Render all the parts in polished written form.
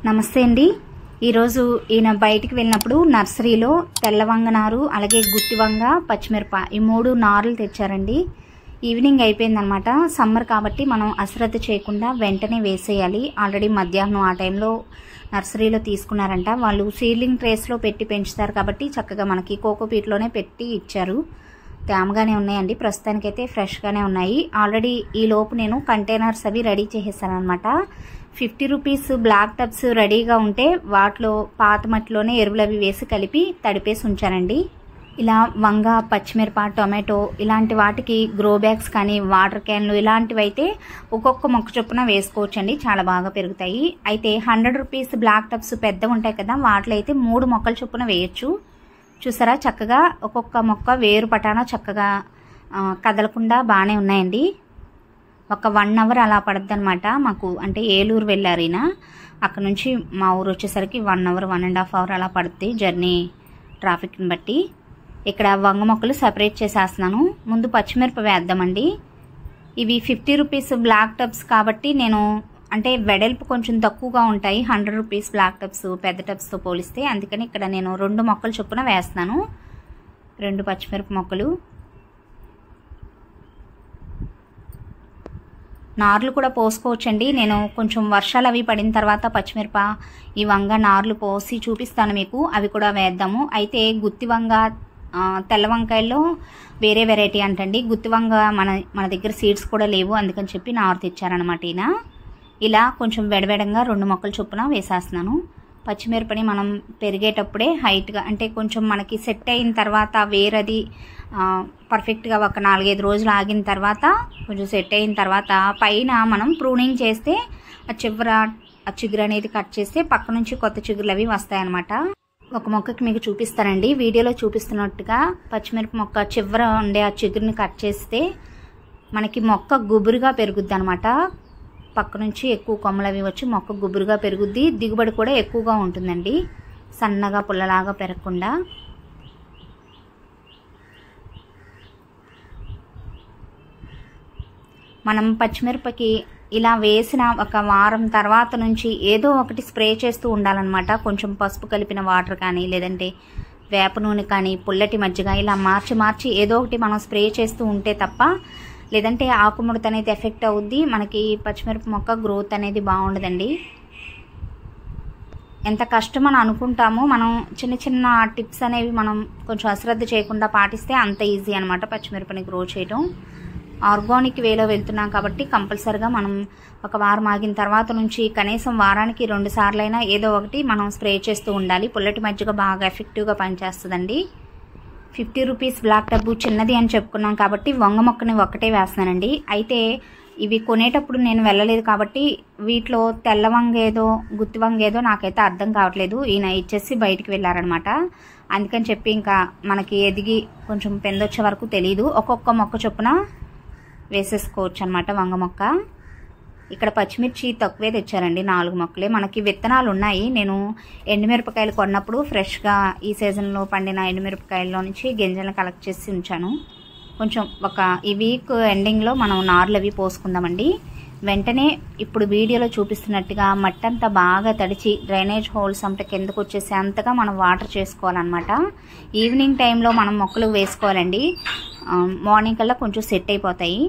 నమస్తే అండి. ఈరోజు ఈయన బయటికి వెళ్ళినప్పుడు నర్సరీలో తెల్ల వంగ నారు అలాగే గుత్తి వంగ పచ్చిమిరప ఈ 3 నారులు తెచ్చారండి. ఈవినింగ్ అయిపోయిందనమాట. సమ్మర్ కాబట్టి మనం అశ్రద్ధ చేయకుండా వెంటనే వేసేయాలి. ఆల్రెడీ మధ్యాహ్నం ఆ టైంలో నర్సరీలో తీసుకున్నారంట. వాళ్ళు సీడ్లింగ్ ట్రేస్లో పెట్టి పెంచుతారు కాబట్టి చక్కగా మనకి కోకోపీట్లోనే పెట్టి ఇచ్చారు. తేమగానే ఉన్నాయండి, ప్రస్తుతానికైతే ఫ్రెష్గానే ఉన్నాయి. ఆల్రెడీ ఈ లోపు నేను కంటైనర్స్ అవి రెడీ చేసేసాను అనమాట. 50 రూపీస్ బ్లాక్ టబ్స్ రెడీగా ఉంటే వాటిలో పాత మట్టిలోనే ఎరువులు అవి వేసి కలిపి తడిపేసి ఉంచానండి. ఇలా వంగ పచ్చిమిరప టొమాటో ఇలాంటి వాటికి గ్రో బ్యాగ్స్ కానీ వాటర్ క్యాన్లు ఇలాంటివి అయితే ఒక్కొక్క మొక్క చొప్పున వేసుకోవచ్చండి, చాలా బాగా పెరుగుతాయి. అయితే 100 రూపీస్ బ్లాక్ టబ్స్ పెద్దగా ఉంటాయి కదా, వాటిలో అయితే 3 మొక్కల చొప్పున వేయచ్చు. చూసారా, చక్కగా ఒక్కొక్క మొక్క వేరు పటాన చక్కగా కదలకుండా బాగానే ఉన్నాయండి. ఒక 1 అవర్ అలా పడుద్ది అనమాట మాకు. అంటే ఏలూరు వెళ్ళారు ఈయన, అక్కడ నుంచి మా ఊరు వచ్చేసరికి 1 అవర్ 1.5 అవర్ అలా పడుద్ది జర్నీ ట్రాఫిక్ని బట్టి. ఇక్కడ వంగ మొక్కలు సపరేట్ చేసేస్తున్నాను. ముందు పచ్చిమిరప వేద్దామండి. ఇవి 50 రూపీస్ బ్లాక్ టబ్స్ కాబట్టి నేను అంటే వెడల్పు కొంచెం తక్కువగా ఉంటాయి 100 రూపీస్ బ్లాక్ టబ్స్ పెద్ద టబ్స్తో పోలిస్తే. అందుకని ఇక్కడ నేను 2 మొక్కలు చొప్పున వేస్తున్నాను, 2 పచ్చిమిరప మొక్కలు. నార్లు కూడా పోసుకోవచ్చండి. నేను కొంచెం వర్షాలు అవి పడిన తర్వాత పచ్చిమిరప ఈ వంగ నార్లు పోసి చూపిస్తాను మీకు, అవి కూడా వేద్దాము. అయితే గుత్తి వంగ తెల్ల వంకాయల్లో వేరే వెరైటీ అంటండి. గుత్తి వంగ మన దగ్గర సీడ్స్ కూడా లేవు, అందుకని చెప్పి నారు తెచ్చారనమాట ఈయన. ఇలా కొంచెం వెడవెడంగా 2 మొక్కలు చొప్పున వేసేస్తున్నాను. పచ్చిమిరపని మనం పెరిగేటప్పుడే హైట్గా అంటే కొంచెం మనకి సెట్ అయిన తర్వాత వేరది పర్ఫెక్ట్గా ఒక 4-5 రోజులు ఆగిన తర్వాత కొంచెం సెట్ అయిన తర్వాత పైన మనం ప్రూనింగ్ చేస్తే ఆ చిగురు అనేది కట్ చేస్తే పక్క నుంచి కొత్త చిగురులు అవి వస్తాయన్నమాట. ఒక మొక్కకి మీకు చూపిస్తానండి, వీడియోలో చూపిస్తున్నట్టుగా పచ్చిమిరప మొక్క చివర ఉండే ఆ చిగురుని కట్ చేస్తే మనకి మొక్క గుబురుగా పెరుగుద్ది అనమాట. పక్క నుంచి ఎక్కువ కొమ్మలు అవి వచ్చి మొక్క గుబురుగా పెరుగుద్ది, దిగుబడి కూడా ఎక్కువగా ఉంటుందండి, సన్నగా పుల్లలాగా పెరగకుండా. మనం పచ్చిమిరపకి ఇలా వేసిన ఒక వారం తర్వాత నుంచి ఏదో ఒకటి స్ప్రే చేస్తూ ఉండాలన్నమాట. కొంచెం పసుపు కలిపిన వాటర్ కానీ లేదంటే వేప నూనె కానీ పుల్లటి మజ్జిగ ఇలా మార్చి ఏదో ఒకటి మనం స్ప్రే చేస్తూ ఉంటే తప్ప లేదంటే ఆకుముడత అనేది ఎఫెక్ట్ అవుద్ది, మనకి పచ్చిమిరప మొక్క గ్రోత్ అనేది బాగుండదండి. ఎంత కష్టం అని అనుకుంటామో మనం చిన్న టిప్స్ అనేవి మనం కొంచెం అశ్రద్ధ చేయకుండా పాటిస్తే అంత ఈజీ అనమాట పచ్చిమిరపని గ్రో చేయడం. ఆర్గానిక్ వేలో వెళ్తున్నాం కాబట్టి కంపల్సరిగా మనం ఒక వారం ఆగిన తర్వాత నుంచి కనీసం వారానికి 2 సార్లైనా ఏదో ఒకటి మనం స్ప్రే చేస్తూ ఉండాలి. పుల్లటి మజ్జిగ బాగా ఎఫెక్టివ్గా పనిచేస్తుందండి. 50 రూపీస్ బ్లాక్ టబ్ చిన్నది అని చెప్పుకున్నాం కాబట్టి వంగ మొక్కని ఒక్కటే వేస్తున్నానండి. అయితే ఇవి కొనేటప్పుడు నేను వెళ్ళలేదు కాబట్టి వీటిలో తెల్ల వంగ ఏదో గుత్తి వంగ ఏదో నాకైతే అర్థం కావట్లేదు. ఈయన ఇచ్చేసి బయటికి వెళ్ళారనమాట. అందుకని చెప్పి ఇంకా మనకి ఎదిగి కొంచెం పెందొచ్చే వరకు తెలియదు. ఒక్కొక్క మొక్క చొప్పున వేసేసుకోవచ్చు అనమాట వంగ మొక్క. ఇక్కడ పచ్చిమిర్చి తక్కువే తెచ్చారండి, 4 మొక్కలే. మనకి విత్తనాలు ఉన్నాయి. నేను ఎండుమిరపకాయలు కొన్నప్పుడు ఫ్రెష్గా ఈ సీజన్లో పండిన ఎండుమిరపకాయల్లో నుంచి గింజలను కలెక్ట్ చేసి ఉంచాను. కొంచెం ఈ వీక్ ఎండింగ్లో మనం నార్లు అవి పోసుకుందామండి. వెంటనే ఇప్పుడు వీడియోలో చూపిస్తున్నట్టుగా మట్టి అంతా బాగా తడిచి డ్రైనేజ్ హోల్స్ అంతా కిందకు వచ్చేసి అంతగా మనం వాటర్ చేసుకోవాలన్నమాట. ఈవినింగ్ టైంలో మనం మొక్కలు వేసుకోవాలండి. మార్నింగ్ కల్లా కొంచెం సెట్ అయిపోతాయి.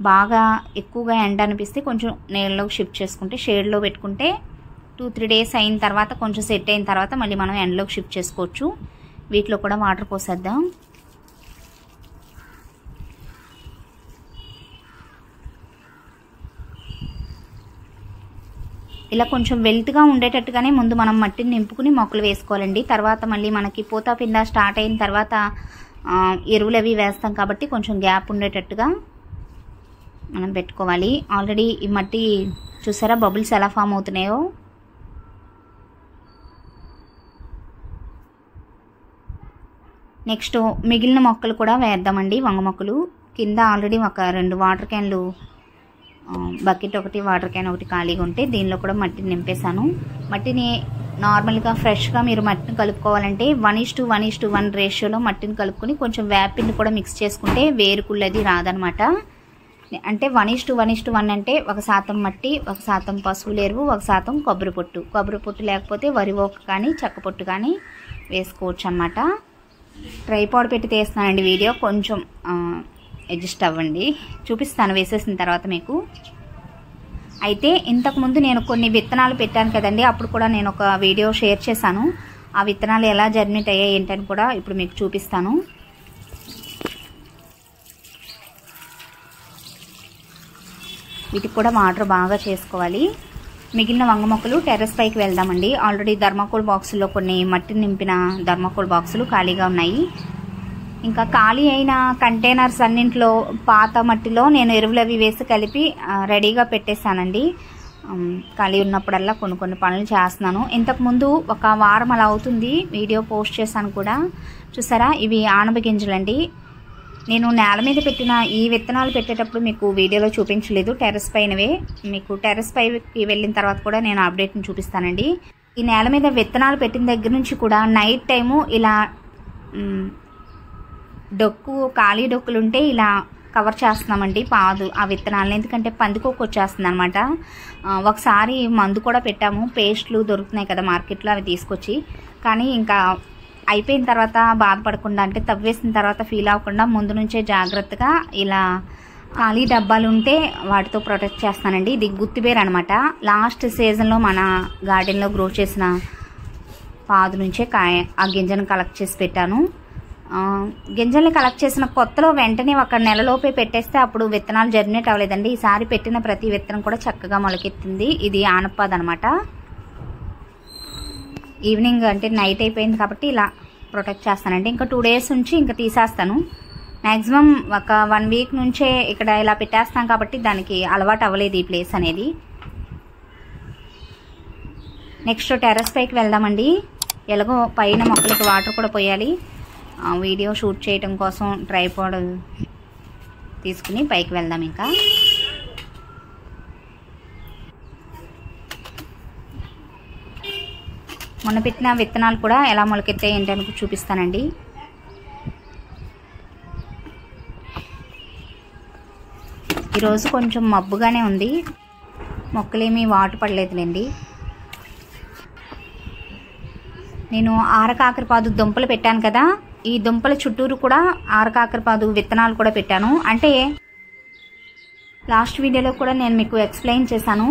బాగా ఎక్కువగా ఎండ అనిపిస్తే కొంచెం నీళ్ళలోకి షిఫ్ట్ చేసుకుంటే షేడ్లో పెట్టుకుంటే 2-3 డేస్ అయిన తర్వాత కొంచెం సెట్ అయిన తర్వాత మళ్ళీ మనం ఎండలోకి షిఫ్ట్ చేసుకోవచ్చు. వీటిలో కూడా వాటర్ పోసేద్దాం. ఇలా కొంచెం వెల్త్గా ఉండేటట్టుగానే ముందు మనం మట్టిని నింపుకుని మొక్కలు వేసుకోవాలండి. తర్వాత మళ్ళీ మనకి పూత పిండ స్టార్ట్ అయిన తర్వాత ఎరువులు అవి వేస్తాం కాబట్టి కొంచెం గ్యాప్ ఉండేటట్టుగా మనం పెట్టుకోవాలి. ఆల్రెడీ ఈ మట్టి చూసారా బబుల్స్ ఎలా ఫామ్ అవుతున్నాయో. నెక్స్ట్ మిగిలిన మొక్కలు కూడా వేద్దామండి, వంగ మొక్కలు. కింద ఆల్రెడీ ఒక 2 వాటర్ క్యాన్లు, బకెట్ ఒకటి వాటర్ క్యాన్ ఒకటి ఖాళీగా ఉంటే దీనిలో కూడా మట్టిని నింపేశాను. మట్టిని నార్మల్గా ఫ్రెష్గా మీరు మట్టిని కలుపుకోవాలంటే 1:1:1 రేషియోలో మట్టిని కలుపుకొని కొంచెం వేపిండి కూడా మిక్స్ చేసుకుంటే వేరుకుళ్ళది రాదనమాట. అంటే 1:1:1 అంటే 1% మట్టి, 1% పశువుల ఎరువు, 1% కొబ్బరి పొట్టు లేకపోతే వరి ఓక కానీ చెక్క పొట్టు కానీ వేసుకోవచ్చు అనమాట. ట్రైపాడ్ పెట్టి తీస్తున్నానండి వీడియో, కొంచెం అడ్జస్ట్ అవ్వండి, చూపిస్తాను వేసేసిన తర్వాత మీకు. అయితే ఇంతకుముందు నేను కొన్ని విత్తనాలు పెట్టాను కదండి, అప్పుడు కూడా నేను ఒక వీడియో షేర్ చేశాను. ఆ విత్తనాలు ఎలా జర్మినేట్ అయ్యాయి ఏంటని కూడా ఇప్పుడు మీకు చూపిస్తాను. వీటికి కూడా వాటర్ బాగా చేసుకోవాలి. మిగిలిన వంగ మొక్కలు టెర్రస్ పైకి వెళ్దామండి. ఆల్రెడీ థర్మాకోల్ బాక్సుల్లో కొన్ని మట్టిని నింపిన థర్మాకోల్ బాక్సులు ఖాళీగా ఉన్నాయి. ఇంకా ఖాళీ అయిన కంటైనర్స్ అన్నింటిలో పాత మట్టిలో నేను ఎరువులు అవి వేసి కలిపి రెడీగా పెట్టేశానండి. ఖాళీ ఉన్నప్పుడల్లా కొన్ని పనులు చేస్తున్నాను. ఇంతకుముందు ఒక వారం అలా అవుతుంది వీడియో పోస్ట్ చేశాను కూడా. చూసారా, ఇవి ఆనప గింజలండి. నేను నేల మీద పెట్టిన ఈ విత్తనాలు పెట్టేటప్పుడు మీకు వీడియోలో చూపించలేదు, టెర్రస్ పైనవే. మీకు టెర్రస్ పైకి వెళ్ళిన తర్వాత కూడా నేను అప్డేట్ని చూపిస్తానండి. ఈ నేల మీద విత్తనాలు పెట్టిన దగ్గర నుంచి కూడా నైట్ టైము ఇలా ఖాళీ డొక్కులు ఉంటే ఇలా కవర్ చేస్తున్నామండి పాదు ఆ విత్తనాలను. ఎందుకంటే పందికొక్కు వచ్చేస్తుంది అనమాట. ఒకసారి మందు కూడా పెట్టాము, పేస్ట్లు దొరుకుతున్నాయి కదా మార్కెట్లో, అవి తీసుకొచ్చి. కానీ ఇంకా అయిపోయిన తర్వాత బాధపడకుండా, అంటే తవ్వేసిన తర్వాత ఫీల్ అవ్వకుండా ముందు నుంచే జాగ్రత్తగా ఇలా ఖాళీ డబ్బాలు ఉంటే వాటితో ప్రొటెక్ట్ చేస్తానండి. ఇది గుత్తిబేర్ అనమాట. లాస్ట్ సీజన్లో మన గార్డెన్లో గ్రో చేసిన పాదు నుంచే ఆ గింజను కలెక్ట్ చేసి పెట్టాను. గింజల్ని కలెక్ట్ చేసిన కొత్తలో వెంటనే ఒక నెలలోపే పెట్టేస్తే అప్పుడు విత్తనాలు జర్మినేట్ అవ్వలేదండి. ఈసారి పెట్టిన ప్రతి విత్తనం కూడా చక్కగా మొలకెత్తింది. ఇది ఆనపాదు అనమాట. ఈవినింగ్ అంటే నైట్ అయిపోయింది కాబట్టి ఇలా ప్రొటెక్ట్ చేస్తానండి. ఇంకా 2 days నుంచి ఇంకా తీసేస్తాను. మ్యాక్సిమం ఒక 1 week నుంచే ఇక్కడ ఇలా పెట్టేస్తాం కాబట్టి దానికి అలవాటు అవ్వలేదు ఈ ప్లేస్ అనేది. నెక్స్ట్ టెర్రస్ పైకి వెళ్దామండి. ఎలాగో పైన మొక్కలకి వాటర్ కూడా పోయాలి. వీడియో షూట్ చేయడం కోసం ట్రైపాడ్ తీసుకుని పైకి వెళ్దాం. ఇంకా మొన్న పెట్టిన విత్తనాలు కూడా ఎలా మొలకెత్తాయి ఏంటని చూపిస్తానండి. ఈరోజు కొంచెం మబ్బుగానే ఉంది, మొక్కలేమీ వాటర్ పడలేదులేండి. నేను ఆరకాకరపాదు దుంపలు పెట్టాను కదా, ఈ దుంపల చుట్టూరు కూడా ఆరకాకరపాదు విత్తనాలు కూడా పెట్టాను. అంటే లాస్ట్ వీడియోలో కూడా నేను మీకు ఎక్స్ప్లెయిన్ చేశాను,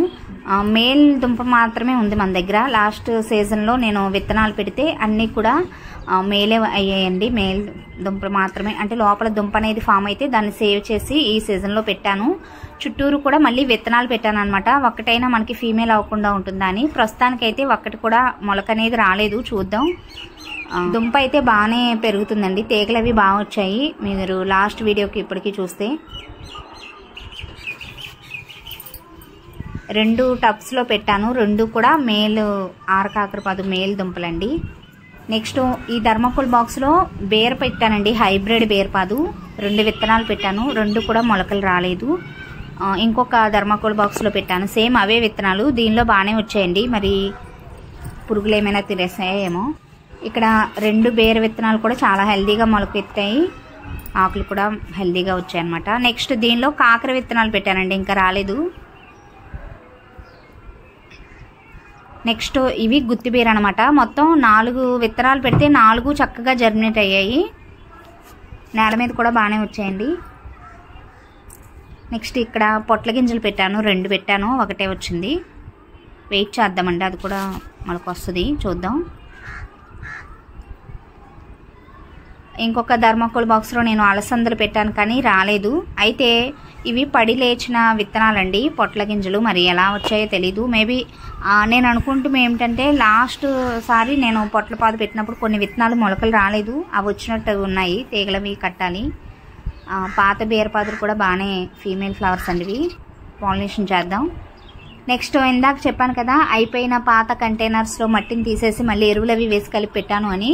మేల్ దుంప మాత్రమే ఉంది మన దగ్గర. లాస్ట్ సీజన్లో నేను విత్తనాలు పెడితే అన్నీ కూడా మేలే అయ్యాయండి, మేల్ దుంప మాత్రమే. అంటే లోపల దుంప అనేది ఫామ్ అయితే దాన్ని సేవ్ చేసి ఈ సీజన్లో పెట్టాను. చుట్టూరు కూడా మళ్ళీ విత్తనాలు పెట్టాను అనమాట. ఒక్కటైనా మనకి ఫీమేల్ అవ్వకుండా ఉంటుందా అని. ప్రస్తుతానికైతే ఒక్కటి కూడా మొలక అనేది రాలేదు, చూద్దాం. దుంప అయితే బాగానే పెరుగుతుందండి, తీగలు అవి బాగా వచ్చాయి. మీరు లాస్ట్ వీడియోకి ఇప్పటికీ చూస్తే 2 టబ్స్లో పెట్టాను. 2 కూడా మేల్ ఆరకాకరపాదు మేల్ దుంపలండి. నెక్స్ట్ ఈ థర్మాకోల్ బాక్స్లో బేర్ పెట్టానండి, హైబ్రిడ్ బేర్పాదు. 2 విత్తనాలు పెట్టాను, 2 కూడా మొలకలు రాలేదు. ఇంకొక థర్మాకోల్ బాక్స్లో పెట్టాను, సేమ్ అవే విత్తనాలు. దీనిలో బాగానే వచ్చాయండి, మరి పురుగులు ఏమైనా తినేసాయేమో. ఇక్కడ 2 బేర్ విత్తనాలు కూడా చాలా హెల్దీగా మొలకెత్తాయి, ఆకులు కూడా హెల్దీగా వచ్చాయన్నమాట. నెక్స్ట్ దీనిలో కాకర విత్తనాలు పెట్టానండి, ఇంకా రాలేదు. నెక్స్ట్ ఇవి గుత్తిబీర అనమాట. మొత్తం 4 విత్తనాలు పెడితే 4 చక్కగా జర్మినేట్ అయ్యాయి. నేల మీద కూడా బాగానే వచ్చాయండి. నెక్స్ట్ ఇక్కడ పొట్ల గింజలు పెట్టాను, 2 పెట్టాను, ఒకటే వచ్చింది. వెయిట్ చేద్దామండి, అది కూడా మనకు వస్తుంది, చూద్దాం. ఇంకొక థర్మాకోల్ బాక్స్లో నేను అలసందలు పెట్టాను కానీ రాలేదు. అయితే ఇవి పడి లేచిన విత్తనాలండి, పొట్ల గింజలు. మరి ఎలా వచ్చాయో తెలీదు. మేబీ నేను అనుకుంటున్నా ఏమిటంటే లాస్ట్ సారి నేను పొట్లపాదు పెట్టినప్పుడు కొన్ని విత్తనాలు మొలకలు రాలేదు, అవి వచ్చినట్టు ఉన్నాయి, తీగలవి కట్టాలి. పాత బీరపాదులు కూడా బాగానే ఫీమేల్ ఫ్లవర్స్ అండి, ఇవి పాలినేషన్ చేద్దాం. నెక్స్ట్ ఇందాక చెప్పాను కదా, అయిపోయిన పాత కంటైనర్స్లో మట్టిని తీసేసి మళ్ళీ ఎరువులు అవి వేసి కలిపి పెట్టాను అని.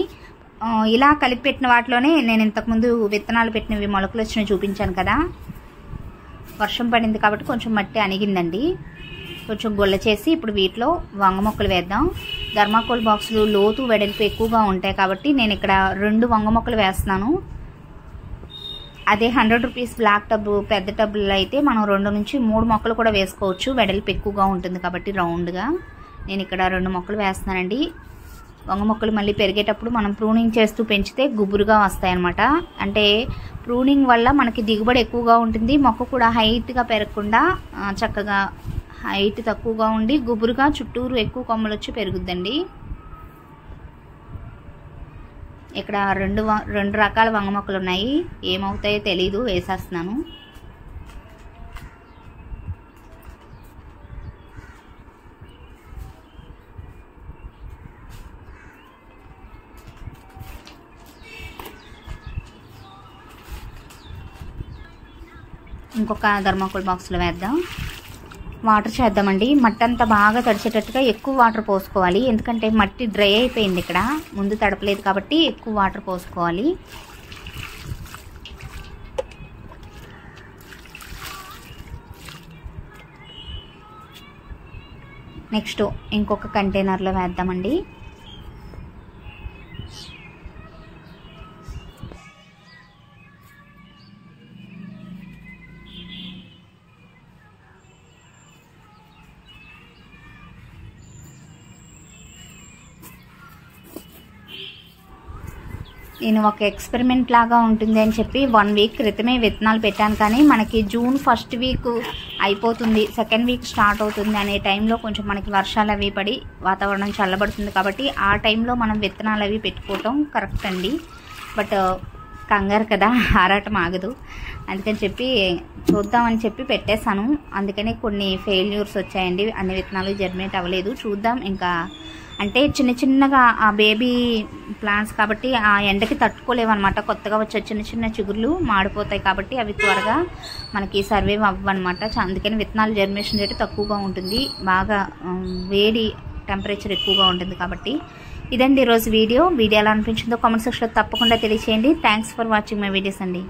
ఇలా కలిపి పెట్టిన వాటిలోనే నేను ఇంతకుముందు విత్తనాలు పెట్టినవి మొలకలు వచ్చినవి చూపించాను కదా. వర్షం పడింది కాబట్టి కొంచెం మట్టి అణిగిందండి, కొంచెం గొల్ల చేసి ఇప్పుడు వీటిలో వంగ మొక్కలు వేద్దాం. థర్మాకోల్ బాక్సులు లోతు వెడల్పు ఎక్కువగా ఉంటాయి కాబట్టి నేను ఇక్కడ 2 వంగ మొక్కలు వేస్తున్నాను. అదే 100 రూపీస్ బ్లాక్ టబ్ పెద్ద టబ్లో అయితే మనం 2 నుంచి 3 మొక్కలు కూడా వేసుకోవచ్చు. వెడల్పు ఎక్కువగా ఉంటుంది కాబట్టి రౌండ్గా. నేను ఇక్కడ 2 మొక్కలు వేస్తున్నానండి. వంగ మొక్కలు మళ్ళీ పెరిగేటప్పుడు మనం ప్రూనింగ్ చేస్తూ పెంచితే గుబురుగా వస్తాయన్నమాట. అంటే ప్రూనింగ్ వల్ల మనకి దిగుబడి ఎక్కువగా ఉంటుంది. మొక్క కూడా హైట్గా పెరగకుండా చక్కగా హైట్ తక్కువగా ఉండి గుబురుగా చుట్టూరు ఎక్కువ కొమ్మలు వచ్చి పెరుగుద్దండి. ఇక్కడ రెండు రకాల వంగ మొక్కలు ఉన్నాయి. ఏమవుతాయో తెలీదు, వేసేస్తున్నాను. ఇంకొక థర్మాకోల్ బాక్స్లో వేద్దాం. వాటర్ చేద్దామండి. మట్టి అంతా బాగా తడిచేటట్టుగా ఎక్కువ వాటర్ పోసుకోవాలి. ఎందుకంటే మట్టి డ్రై అయిపోయింది. ఇక్కడ ముందు తడపలేదు కాబట్టి ఎక్కువ వాటర్ పోసుకోవాలి. నెక్స్ట్ ఇంకొక కంటైనర్లో వేద్దామండి. నేను ఒక ఎక్స్పెరిమెంట్ లాగా ఉంటుంది అని చెప్పి 1 వీక్ క్రితమే విత్తనాలు పెట్టాను. కానీ మనకి జూన్ 1st వీక్ అయిపోతుంది, 2nd వీక్ స్టార్ట్ అవుతుంది అనే టైంలో కొంచెం మనకి వర్షాలు అవి పడి వాతావరణం చల్లబడుతుంది. కాబట్టి ఆ టైంలో మనం విత్తనాలు అవి పెట్టుకోవటం కరెక్ట్ అండి. బట్ కంగారు కదా, ఆరాటం ఆగదు. అందుకని చెప్పి చూద్దామని చెప్పి పెట్టేశాను. అందుకని కొన్ని ఫెయిల్యూర్స్ వచ్చాయండి. అన్ని విత్తనాలు జర్మినేట్ అవ్వలేదు. చూద్దాం. ఇంకా అంటే చిన్నగా ఆ బేబీ ప్లాంట్స్ కాబట్టి ఆ ఎండకి తట్టుకోలేవన్నమాట. కొత్తగా వచ్చే చిన్న చిగుర్లు మాడిపోతాయి కాబట్టి అవి త్వరగా మనకి సర్వైవ్ అవ్వన్నమాట. అందుకని విత్తనాలు జర్మినేషన్ రేట్ తక్కువగా ఉంటుంది. బాగా వేడి టెంపరేచర్ ఎక్కువగా ఉంటుంది కాబట్టి. ఇదండి ఈరోజు వీడియో ఎలా అనిపించిందో కామెంట్ సెక్షన్లో తప్పకుండా తెలియచేయండి. Thanks for watching my videos అండి.